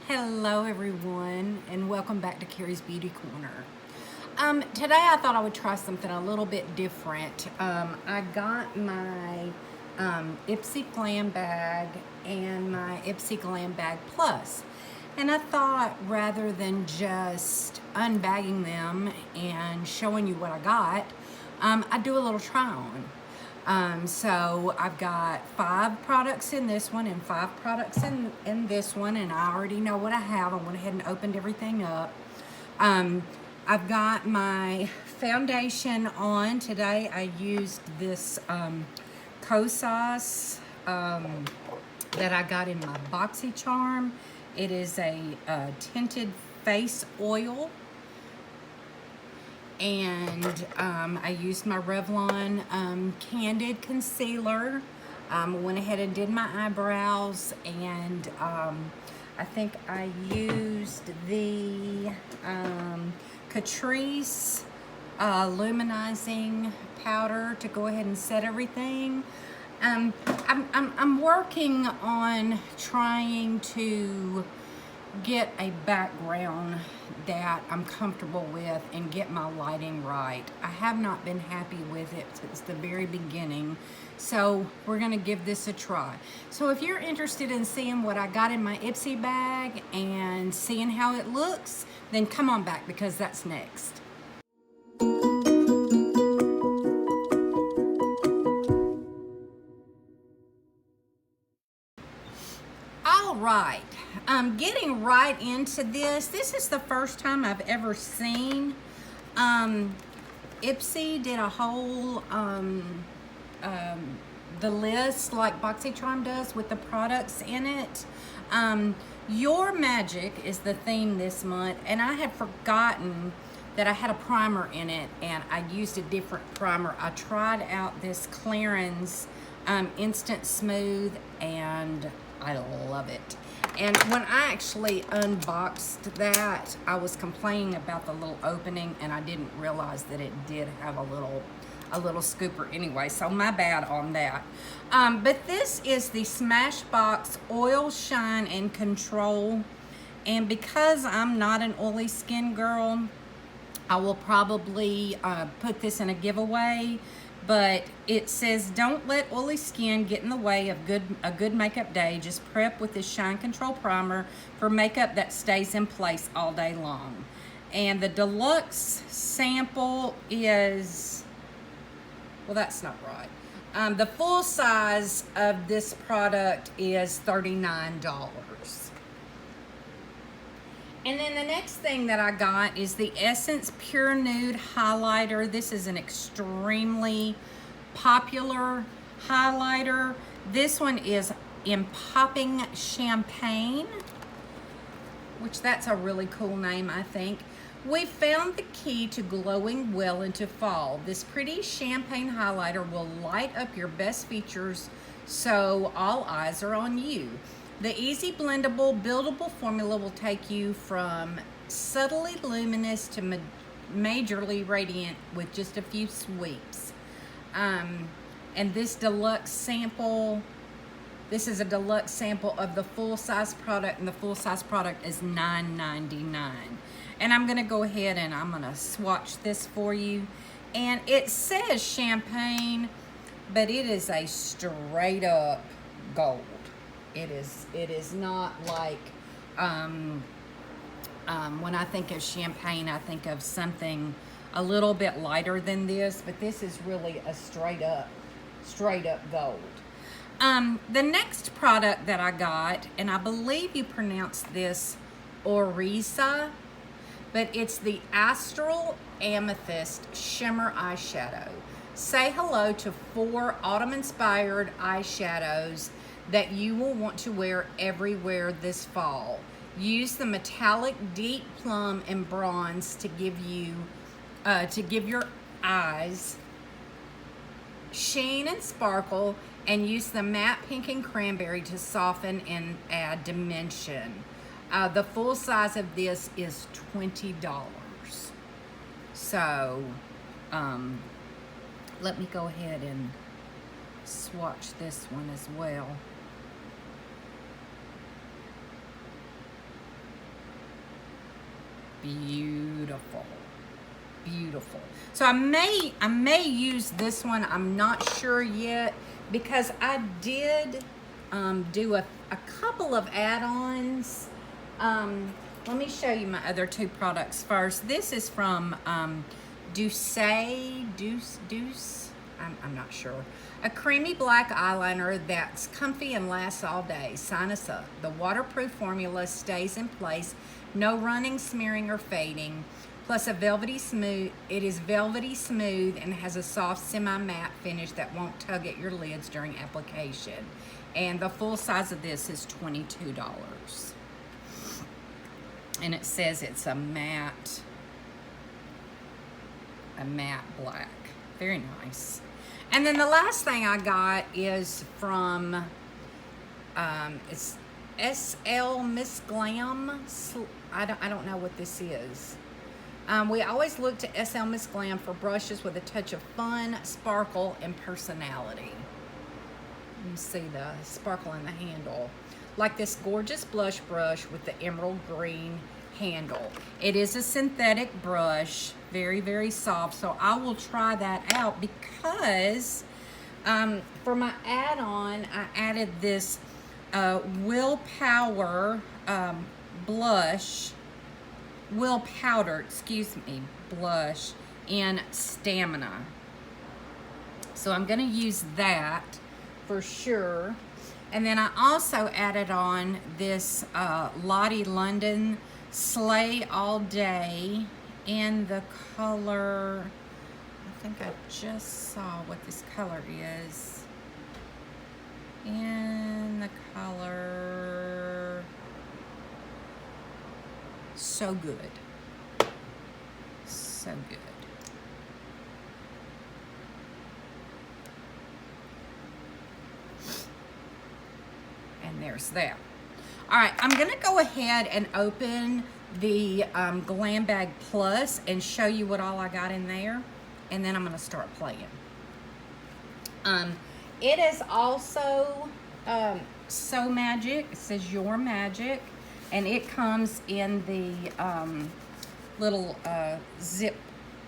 Hello everyone and welcome back to Carrie's Beauty Corner. Today I thought I would try something a little bit different. I got my Ipsy Glam bag and my Ipsy Glam bag Plus, and I thought rather than just unbagging them and showing you what I got, I'd do a little try on. So I've got 5 products in this one and 5 products in this one, and I already know what I have. I went ahead and opened everything up. I've got my foundation on. Today I used this Kosas that I got in my BoxyCharm. It is a tinted face oil. And I used my Revlon Candid Concealer. Went ahead and did my eyebrows, and I think I used the Catrice luminizing powder to go ahead and set everything. I'm working on trying to get a background that I'm comfortable with and get my lighting right. I have not been happy with it since the very beginning, so we're gonna give this a try. So if you're interested in seeing what I got in my Ipsy bag and seeing how it looks, then come on back because that's next. All right, getting right into this. This is the first time I've ever seen Ipsy did a whole the list like BoxyCharm does with the products in it. Your Magic is the theme this month, and I had forgotten that I had a primer in it, and I used a different primer. I tried out this Clarins Instant Smooth, and I love it. And when I actually unboxed that, I was complaining about the little opening, and I didn't realize that it did have a little scooper anyway, so my bad on that. But this is the Smashbox Oil Shine and Control, and because I'm not an oily skin girl, I will probably put this in a giveaway. But it says, don't let oily skin get in the way of a good makeup day. Just prep with this Shine Control Primer for makeup that stays in place all day long. And the deluxe sample is, well, that's not right. The full size of this product is $39. And then the next thing that I got is the Essence Pure Nude Highlighter. This is an extremely popular highlighter. This one is in Popping Champagne, which that's a really cool name, I think. We found the key to glowing well into fall. This pretty champagne highlighter will light up your best features, so all eyes are on you. The easy blendable, buildable formula will take you from subtly luminous to majorly radiant with just a few sweeps. And this deluxe sample, this is a deluxe sample of the full-size product, and the full-size product is $9.99. And I'm gonna go ahead and I'm gonna swatch this for you. And it says champagne, but it is a straight up gold. It is not like, when I think of champagne, I think of something a little bit lighter than this, but this is really a straight up gold. The next product that I got, and I believe you pronounce this Orisa, but it's the Astral Amethyst Shimmer Eyeshadow. Say hello to 4 autumn-inspired eyeshadows that you will want to wear everywhere this fall. Use the metallic deep plum and bronze to give your eyes sheen and sparkle, and use the matte pink and cranberry to soften and add dimension. The full size of this is $20. So let me go ahead and swatch this one as well. Beautiful. Beautiful. So I may use this one. I'm not sure yet because I did do a couple of add-ons. Let me show you my other two products first. This is from Deuce. I'm not sure. A creamy black eyeliner that's comfy and lasts all day. Sign us up. The waterproof formula stays in place. No running, smearing, or fading. Plus a velvety smooth. It is velvety smooth and has a soft semi-matte finish that won't tug at your lids during application. And the full size of this is $22. And it says it's a matte black. Very nice. And then the last thing I got is from, it's SL Miss Glam. I don't know what this is. We always look to SL Miss Glam for brushes with a touch of fun, sparkle, and personality. You can see the sparkle in the handle. Like this gorgeous blush brush with the emerald green handle. It is a synthetic brush, very, very soft. So I will try that out because for my add-on, I added this Willpower blush. Will Powder, blush in Stamina. So I'm going to use that for sure. And then I also added on this Lottie London Slay All Day in the color, I think I just saw what this color is. In the color So Good. So good. And there's that. All right, I'm gonna go ahead and open the Glam Bag Plus and show you what all I got in there, and then I'm gonna start playing. It is also So Magic. It says Your Magic, and it comes in the little zip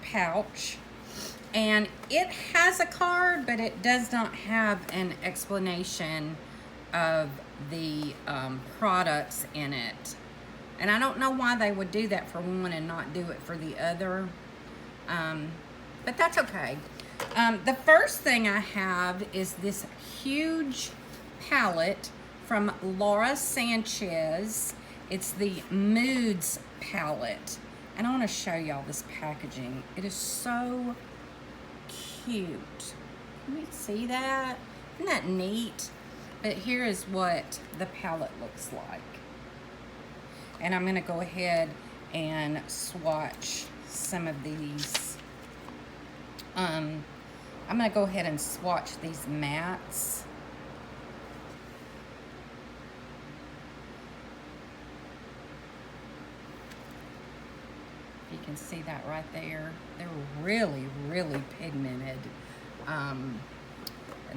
pouch. And it has a card, but it does not have an explanation of the products in it. And I don't know why they would do that for one and not do it for the other. But that's okay. The first thing I have is this huge palette from Laura Sanchez. It's the Moods palette. And I want to show y'all this packaging. It is so cute. Can you see that? Isn't that neat? But here is what the palette looks like. And I'm going to go ahead and swatch some of these. I'm going to go ahead and swatch these mattes. You can see that right there. They're really, really pigmented. And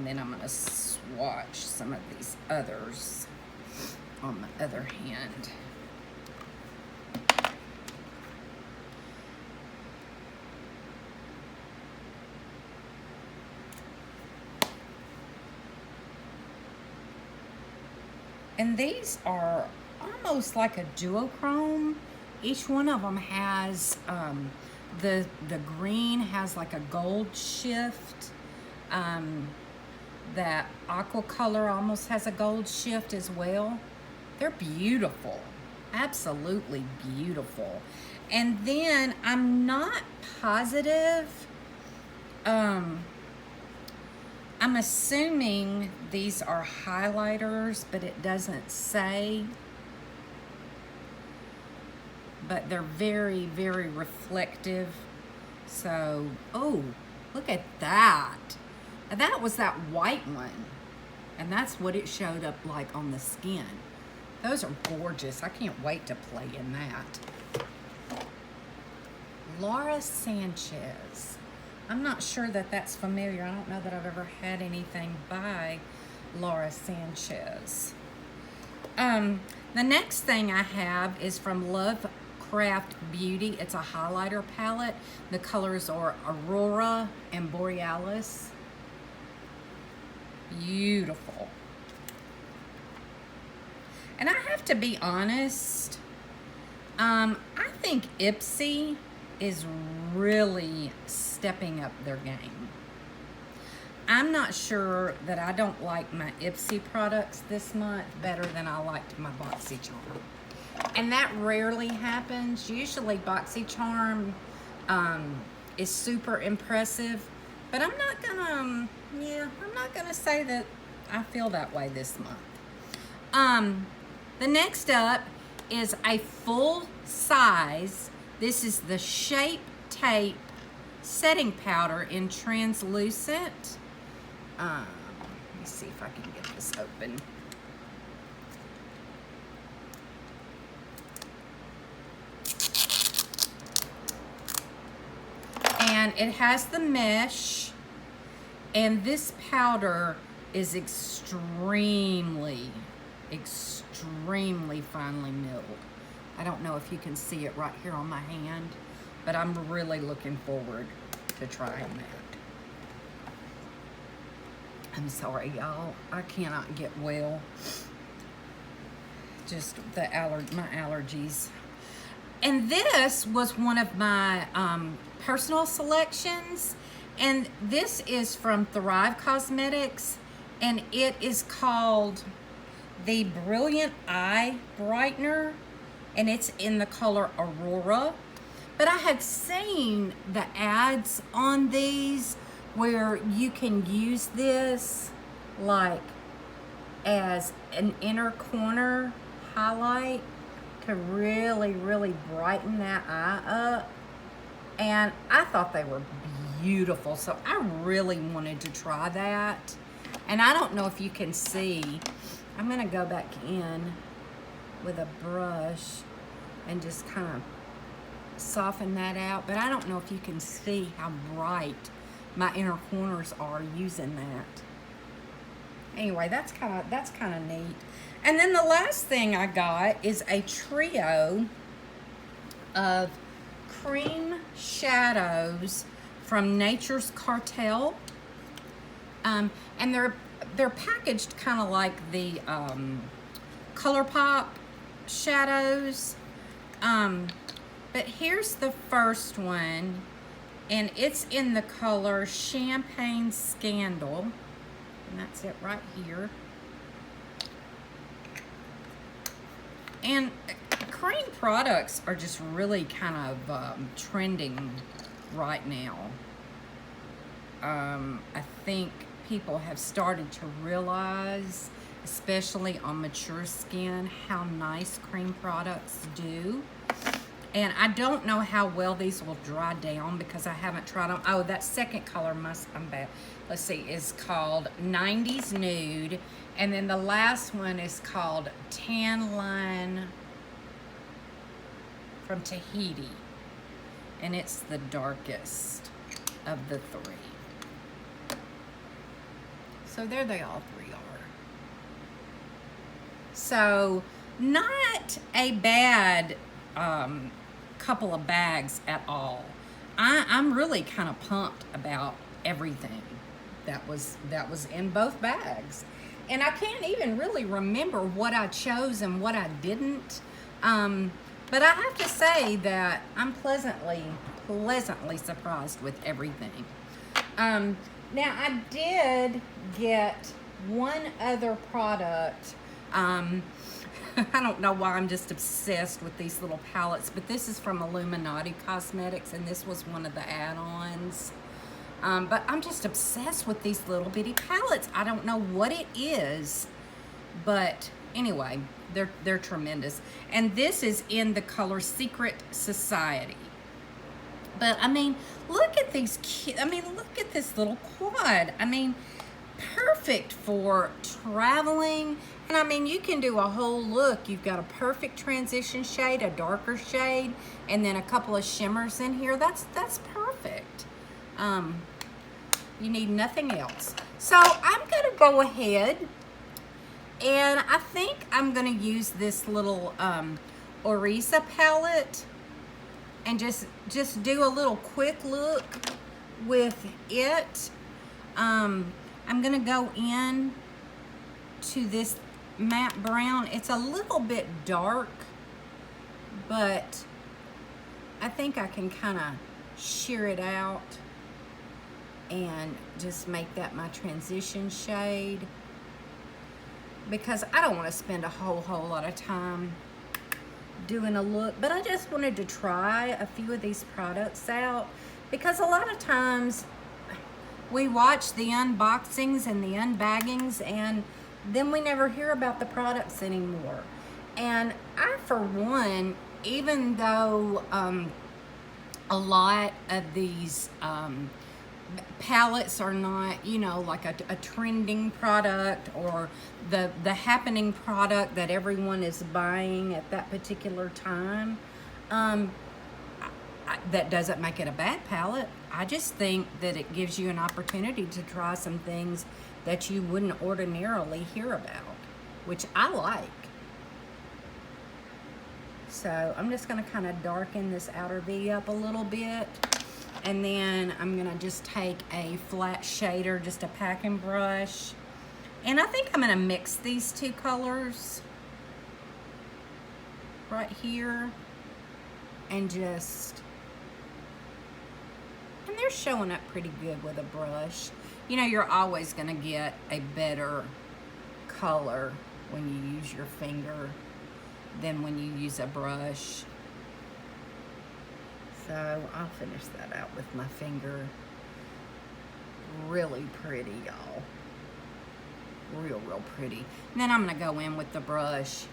then I'm going to swatch some of these others on the other hand. And these are almost like a duochrome. Each one of them has, the green has like a gold shift. That aqua color almost has a gold shift as well. They're beautiful, absolutely beautiful. And then I'm not positive. I'm assuming these are highlighters, but it doesn't say. But they're very, very reflective. So, oh, look at that. And that was that white one. And that's what it showed up like on the skin. Those are gorgeous. I can't wait to play in that. Laura Sanchez. I'm not sure that that's familiar. I don't know that I've ever had anything by Laura Sanchez. The next thing I have is from Love Craft Beauty. It's a highlighter palette. The colors are Aurora and Borealis. Beautiful. And I have to be honest, I think Ipsy is really stepping up their game. I'm not sure that I don't like my Ipsy products this month better than I liked my BoxyCharm. And that rarely happens. Usually BoxyCharm is super impressive, but I'm not gonna say that I feel that way this month. The next up is a full size. This is the Shape Tape setting powder in translucent. Let me see if I can get this open. And it has the mesh, and this powder is extremely finely milled. I don't know if you can see it right here on my hand, but I'm really looking forward to trying that. I'm sorry, y'all. I cannot get well. Just my allergies. And this was one of my personal selections. And this is from Thrive Cosmetics. And it is called the Brilliant Eye Brightener. And it's in the color Aurora. But I have seen the ads on these where you can use this like as an inner corner highlight to really brighten that eye up. And I thought they were beautiful, so I really wanted to try that. And I don't know if you can see, I'm gonna go back in with a brush and just kind of soften that out, but I don't know if you can see how bright my inner corners are using that. Anyway, that's kind of neat. And then the last thing I got is a trio of cream shadows from Nature's Cartel. And they're packaged kind of like the ColourPop shadows. But here's the first one, and it's in the color Champagne Scandal, and that's it right here. And cream products are just really kind of trending right now. I think people have started to realize, especially on mature skin, how nice cream products do. And I don't know how well these will dry down because I haven't tried them. Oh, that second color I'm bad. Let's see, is called 90s Nude. And then the last one is called Tan Line from Tahiti. And it's the darkest of the three. So there they all three are. So not a bad couple of bags at all. I'm really kind of pumped about everything that was in both bags. And I can't even really remember what I chose and what I didn't. But I have to say that I'm pleasantly surprised with everything. Now I did get one other product. I don't know why I'm just obsessed with these little palettes, but this is from Illuminati Cosmetics, and this was one of the add-ons. But I'm just obsessed with these little bitty palettes. I don't know what it is, but anyway, they're tremendous. And this is in the color Secret Society. But I mean, look at these look at this little quad. I mean, perfect for traveling. And I mean, you can do a whole look. You've got a perfect transition shade, a darker shade, and then a couple of shimmers in here. That's perfect. You need nothing else. So I'm gonna go ahead, and I think I'm gonna use this little Orisa palette and just do a little quick look with it. I'm gonna go in to this matte brown. It's a little bit dark, but I think I can kind of sheer it out and just make that my transition shade, because I don't want to spend a whole lot of time doing a look, but I just wanted to try a few of these products out, because a lot of times we watch the unboxings and the unbaggings and then we never hear about the products anymore. And I, for one, even though a lot of these palettes are not, you know, like a trending product or the happening product that everyone is buying at that particular time, that doesn't make it a bad palette. I just think that it gives you an opportunity to try some things that you wouldn't ordinarily hear about, which I like. So I'm just gonna kind of darken this outer V up a little bit. And then I'm gonna just take a flat shader, just a packing brush. And I think I'm gonna mix these two colors right here and they're showing up pretty good with a brush. You know, you're always gonna get a better color when you use your finger than when you use a brush. So I'll finish that out with my finger. Really pretty, y'all. Real pretty. And then I'm gonna go in with the brush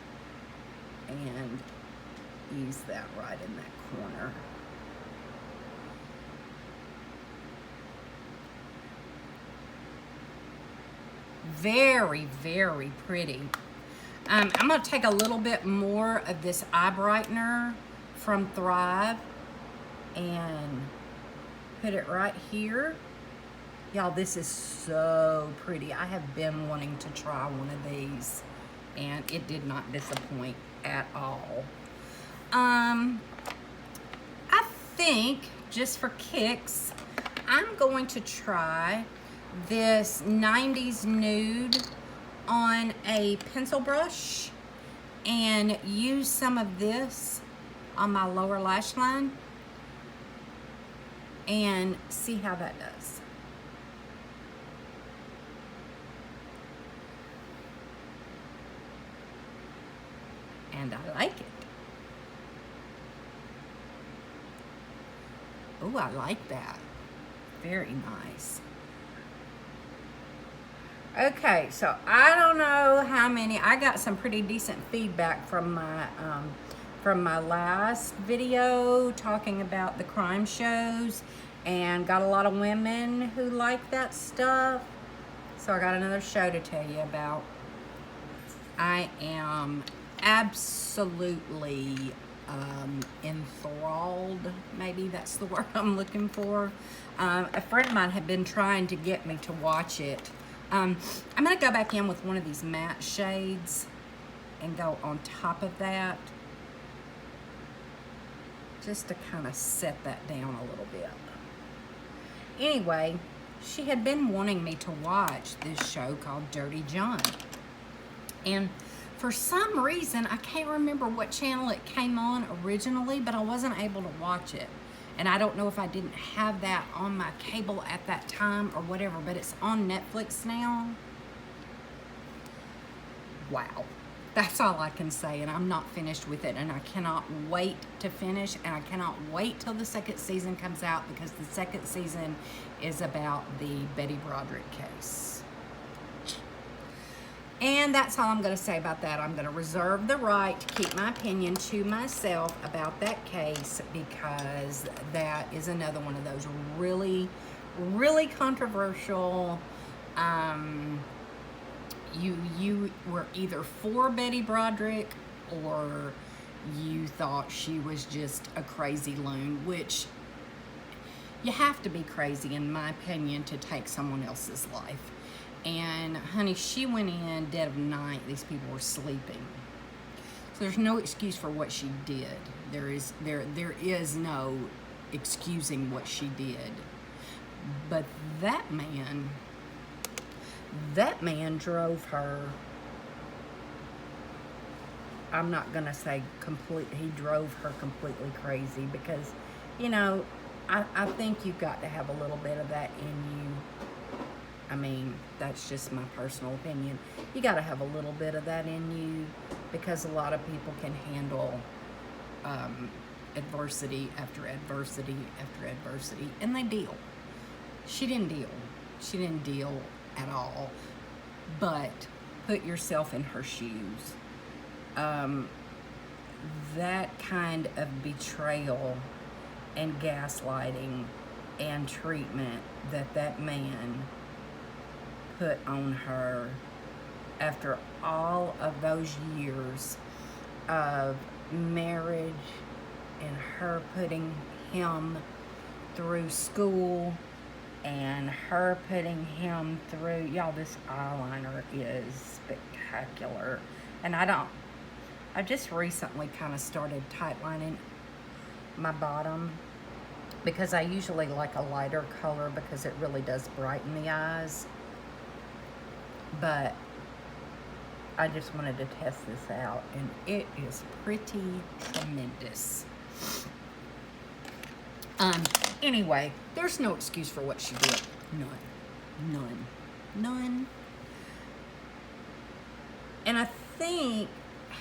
and use that right in that corner. Very pretty. I'm gonna take a little bit more of this eye brightener from Thrive and put it right here. Y'all, this is so pretty. I have been wanting to try one of these and it did not disappoint at all. I think just for kicks, I'm going to try this 90s nude on a pencil brush and use some of this on my lower lash line and see how that does. And I like it. Oh, I like that. Very nice. Okay, so I don't know how many. I got some pretty decent feedback from my last video talking about the crime shows, and got a lot of women who like that stuff. So I got another show to tell you about. I am absolutely enthralled. Maybe that's the word I'm looking for. A friend of mine had been trying to get me to watch it. I'm gonna go back in with one of these matte shades and go on top of that just to kind of set that down a little bit. Anyway, she had been wanting me to watch this show called Dirty John. And for some reason, I can't remember what channel it came on originally, but I wasn't able to watch it. And I don't know if I didn't have that on my cable at that time or whatever, but it's on Netflix now. Wow. That's all I can say, and I'm not finished with it, and I cannot wait to finish, and I cannot wait till the second season comes out, because the second season is about the Betty Broderick case. And that's all I'm going to say about that. I'm going to reserve the right to keep my opinion to myself about that case, because that is another one of those really controversial. You were either for Betty Broderick or you thought she was just a crazy loon, which you have to be crazy, in my opinion, to take someone else's life. And honey, she went in dead of night. These people were sleeping. So there's no excuse for what she did. There is no excusing what she did. But that man drove her, I'm not gonna say he drove her completely crazy, because, you know, I think you've got to have a little bit of that in you. I mean, that's just my personal opinion. You got to have a little bit of that in you, because a lot of people can handle adversity after adversity after adversity, and they deal. She didn't deal. She didn't deal at all. But put yourself in her shoes. That kind of betrayal and gaslighting and treatment that man put on her after all of those years of marriage, and her putting him through school and her putting him through, y'all, this eyeliner is spectacular. And I just recently kind of started tightlining my bottom, because I usually like a lighter color because it really does brighten the eyes. But I just wanted to test this out, and it is pretty tremendous. Anyway, there's no excuse for what she did. None. And I think,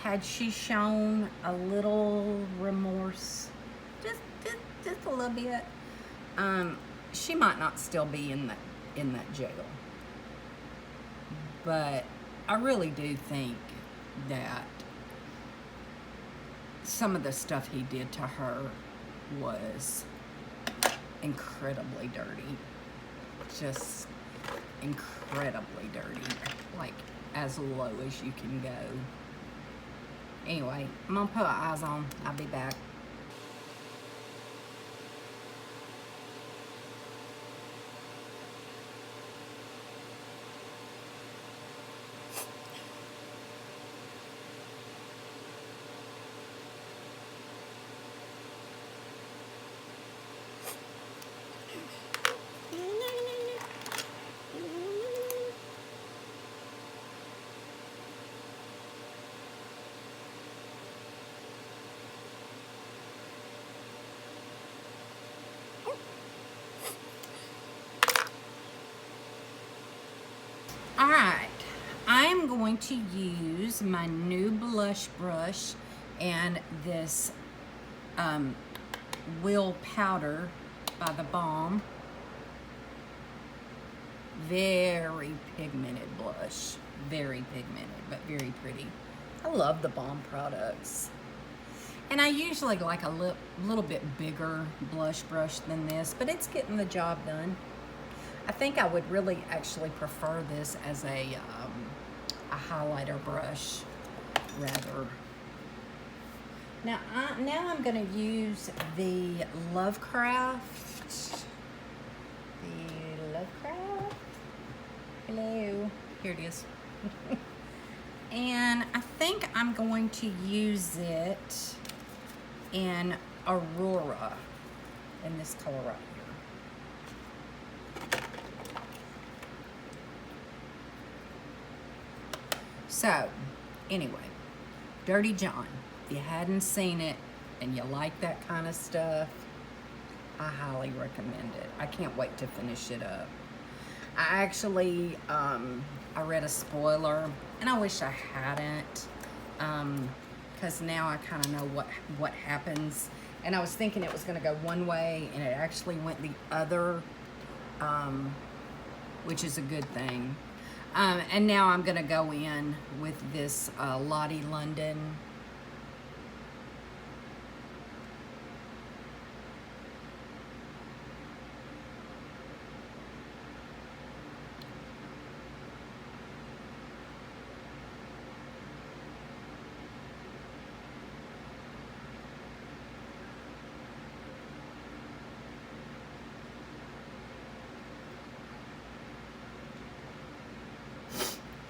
had she shown a little remorse, just a little bit, she might not still be in that jail. But I really do think that some of the stuff he did to her was incredibly dirty. Just incredibly dirty. Like, as low as you can go. Anyway, I'm gonna put my eyes on. I'll be back. Alright, I'm going to use my new blush brush and this Will powder by the Balm. Very pigmented blush. Very pigmented, but very pretty. I love the Balm products. And I usually like a little bit bigger blush brush than this, but it's getting the job done. I think I would really actually prefer this as a highlighter brush, rather. Now I'm going to use the Lovecraft. Hello. Here it is. And I think I'm going to use it in Aurora, in this color right here. So, anyway, Dirty John. If you hadn't seen it and you like that kind of stuff, I highly recommend it. I can't wait to finish it up. I actually, I read a spoiler, and I wish I hadn't, because now I kind of know what happens. And I was thinking it was going to go one way, and it actually went the other, which is a good thing. And now I'm going to go in with this Lottie London.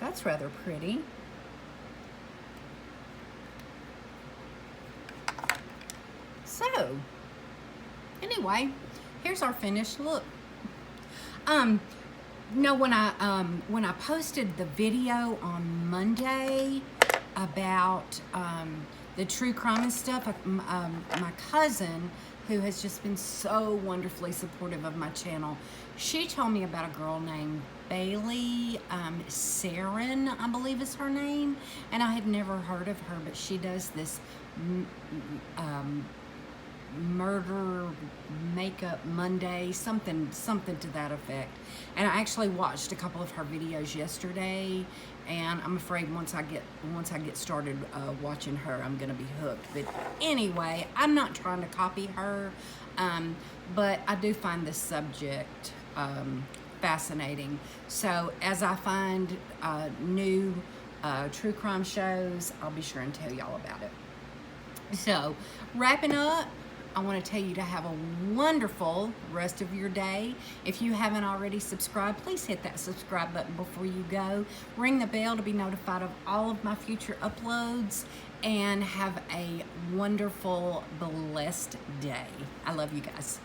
That's rather pretty. So, anyway, here's our finished look. No, when I posted the video on Monday about the true crime and stuff, my cousin, who has just been so wonderfully supportive of my channel, she told me about a girl named Bailey Sarin, I believe is her name, and I had never heard of her, but she does this murder makeup Monday, something to that effect. And I actually watched a couple of her videos yesterday, and I'm afraid once I get started watching her, I'm gonna be hooked. But anyway, I'm not trying to copy her, but I do find this subject fascinating. So as I find new true crime shows, I'll be sure and tell y'all about it. So wrapping up, I want to tell you to have a wonderful rest of your day. If you haven't already subscribed, please hit that subscribe button before you go. Ring the bell to be notified of all of my future uploads, and have a wonderful, blessed day. I love you guys.